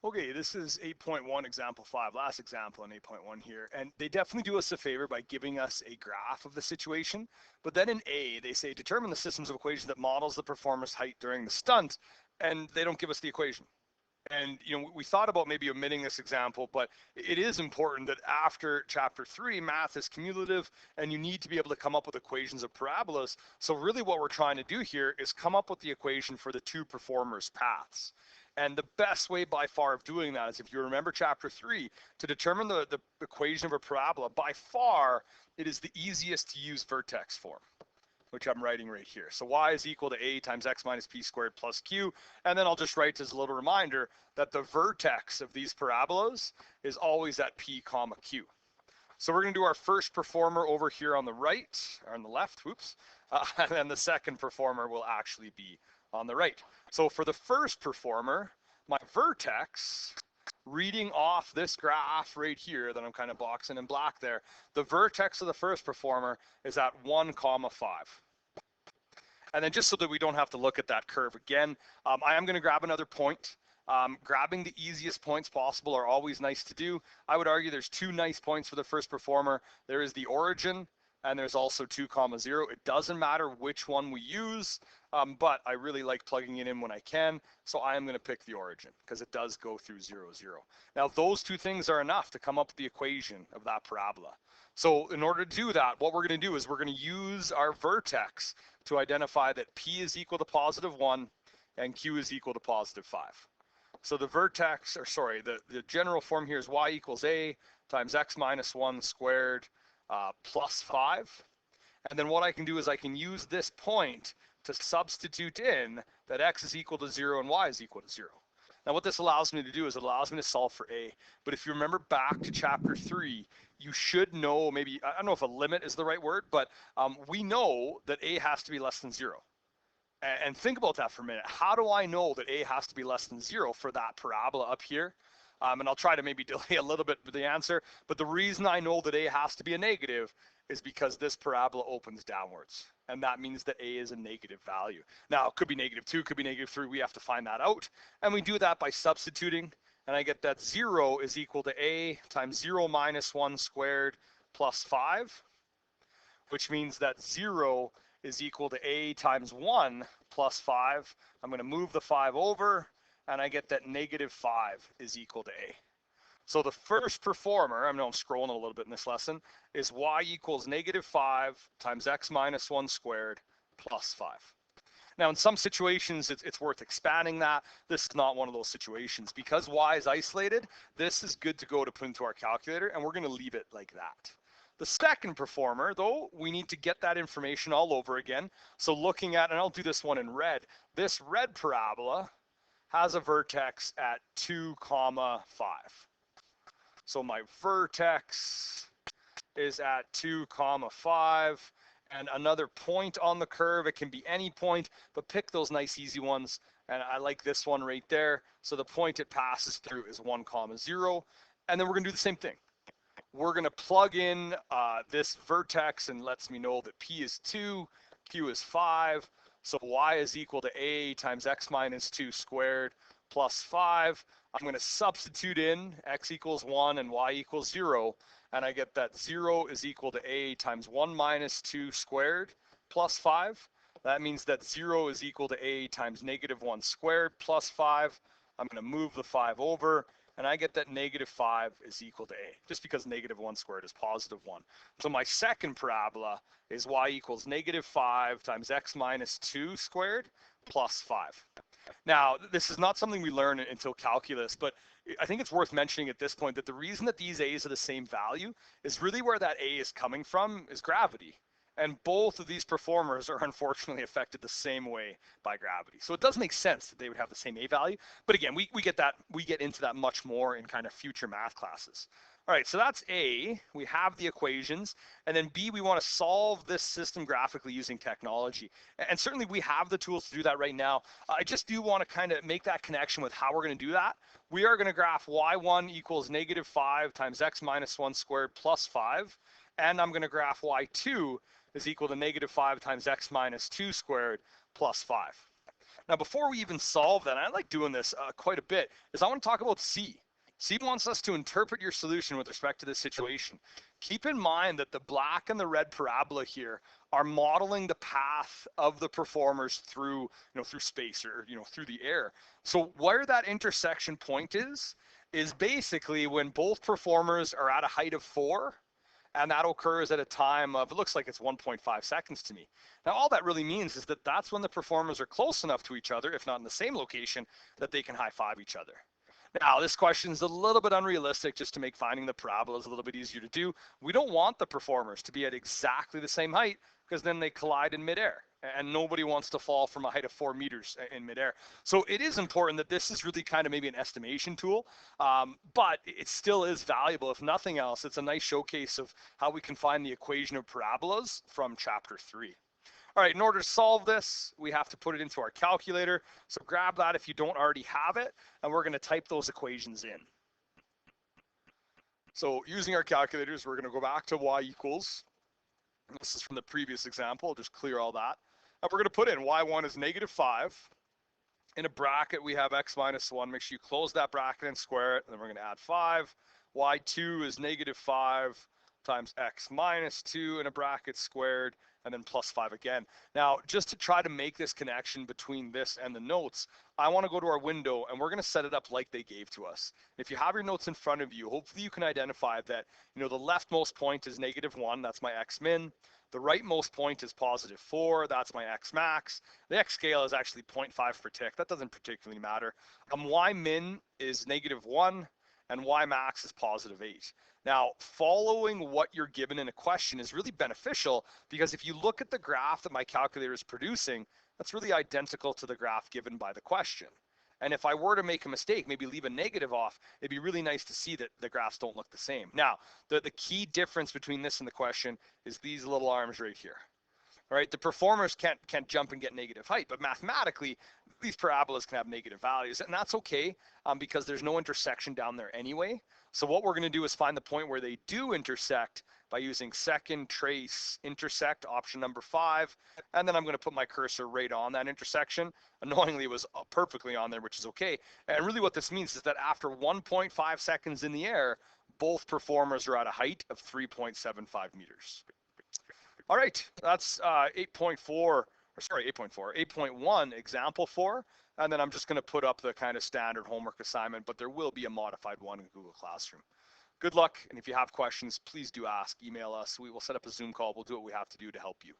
Okay, this is 8.1 example 5, last example in 8.1 here. And they definitely do us a favor by giving us a graph of the situation. But then in A, they say determine the systems of equation that models the performer's height during the stunt, and they don't give us the equation. And we thought about maybe omitting this example, but it is important that after chapter 3, math is cumulative, and you need to be able to come up with equations of parabolas. So really what we're trying to do here is come up with the equation for the two performers' paths. And the best way by far of doing that is, if you remember chapter 3, to determine the equation of a parabola, by far it is the easiest to use vertex form, which I'm writing right here. So y is equal to a times x minus p squared plus q. And then I'll just write as a little reminder that the vertex of these parabolas is always at p comma q. So we're going to do our first performer over here on the right, or on the left, whoops. And then the second performer will actually be on the right. So for the first performer, my vertex, reading off this graph right here that I'm kind of boxing in black there, the vertex of the first performer is at 1 comma 5. And then just so that we don't have to look at that curve again, I am going to grab another point. Grabbing the easiest points possible are always nice to do. I would argue there's two nice points for the first performer. There is the origin, and there's also 2 comma 0. It doesn't matter which one we use, but I really like plugging it in when I can, so I am going to pick the origin because it does go through 0, 0. Now those two things are enough to come up with the equation of that parabola. So in order to do that, what we're going to do is we're going to use our vertex to identify that p is equal to positive 1 and q is equal to positive 5. So the vertex, or sorry, the general form here is y equals a times x minus 1 squared plus 5. And then what I can do is I can use this point to substitute in that x is equal to 0 and y is equal to 0. Now what this allows me to do is it allows me to solve for a. But if you remember back to chapter 3, you should know, maybe, I don't know if a limit is the right word, but we know that a has to be less than 0. And think about that for a minute. How do I know that a has to be less than 0 for that parabola up here? And I'll try to maybe delay a little bit with the answer, but the reason I know that a has to be a negative is because this parabola opens downwards, and that means that a is a negative value. Now, it could be -2, could be -3, we have to find that out, and we do that by substituting, and I get that 0 is equal to a times 0 minus 1 squared plus 5, which means that 0 is equal to a times 1 plus 5. I'm going to move the 5 over, and I get that -5 is equal to a. So the first performer, I know I'm scrolling a little bit in this lesson, is y equals -5 times x minus 1 squared plus 5. Now, in some situations, it's worth expanding that. This is not one of those situations. Because y is isolated, this is good to go to put into our calculator, and we're going to leave it like that. The second performer, though, we need to get that information all over again. So looking at, and I'll do this one in red, this red parabola has a vertex at 2 comma 5. So my vertex is at 2 comma 5, and another point on the curve. It can be any point, but pick those nice easy ones. And I like this one right there. So the point it passes through is 1 comma 0. And then we're going to do the same thing. We're going to plug in this vertex, and lets me know that p is 2, q is 5. So y is equal to a times x minus 2 squared plus 5. I'm going to substitute in x equals 1 and y equals 0, and I get that 0 is equal to a times 1 minus 2 squared plus 5. That means that 0 is equal to a times -1 squared plus 5. I'm going to move the 5 over, and I get that -5 is equal to a, just because -1 squared is +1. So my second parabola is y equals -5 times x minus 2 squared plus 5. Now, this is not something we learn until calculus, but I think it's worth mentioning at this point that the reason that these a's are the same value is really where that a is coming from is gravity. And both of these performers are unfortunately affected the same way by gravity. So it does make sense that they would have the same a value. But again, we get into that much more in kind of future math classes. All right, so that's A. We have the equations. And then B, we want to solve this system graphically using technology. And certainly we have the tools to do that right now. I just do want to kind of make that connection with how we're going to do that. We are going to graph y1 equals -5 times x minus 1 squared plus 5. And I'm going to graph y2 is equal to -5 times x minus 2 squared plus 5. Now, before we even solve that, I like doing this quite a bit, is I want to talk about C. C wants us to interpret your solution with respect to this situation. Keep in mind that the black and the red parabola here are modeling the path of the performers through, through space or, through the air. So where that intersection point is basically when both performers are at a height of 4, and that occurs at a time of, it looks like it's 1.5 seconds to me. Now, all that really means is that that's when the performers are close enough to each other, if not in the same location, that they can high-five each other. Now, this question is a little bit unrealistic just to make finding the parabolas a little bit easier to do. We don't want the performers to be at exactly the same height because then they collide in midair, and nobody wants to fall from a height of 4 meters in midair. So it is important that this is really kind of maybe an estimation tool, but it still is valuable. If nothing else, it's a nice showcase of how we can find the equation of parabolas from chapter 3. All right, in order to solve this, we have to put it into our calculator. So grab that if you don't already have it, and we're going to type those equations in. So using our calculators, we're going to go back to y equals, this is from the previous example, I'll just clear all that. And we're going to put in y1 is -5. In a bracket, we have x minus 1. Make sure you close that bracket and square it, and then we're going to add 5. y2 is -5 times x minus 2 in a bracket squared, and then plus 5 again. Now, just to try to make this connection between this and the notes, I want to go to our window, and we're going to set it up like they gave to us. If you have your notes in front of you, hopefully you can identify that, the leftmost point is -1, that's my x min. The rightmost point is +4, that's my x max. The x scale is actually 0.5 per tick. That doesn't particularly matter. Y min is -1, and y max is +8. Now, following what you're given in a question is really beneficial because if you look at the graph that my calculator is producing, that's really identical to the graph given by the question. And if I were to make a mistake, maybe leave a negative off, it'd be really nice to see that the graphs don't look the same. Now, the key difference between this and the question is these little arms right here. All right, the performers can't jump and get negative height, but mathematically, these parabolas can have negative values, and that's okay because there's no intersection down there anyway. So what we're going to do is find the point where they do intersect by using second trace intersect, option number 5, and then I'm going to put my cursor right on that intersection. Annoyingly, it was perfectly on there, which is okay. And really what this means is that after 1.5 seconds in the air, both performers are at a height of 3.75 meters. All right, that's 8.1 example 4, and then I'm just going to put up the kind of standard homework assignment, but there will be a modified one in Google Classroom. Good luck, and if you have questions, please do ask, email us. We will set up a Zoom call. We'll do what we have to do to help you.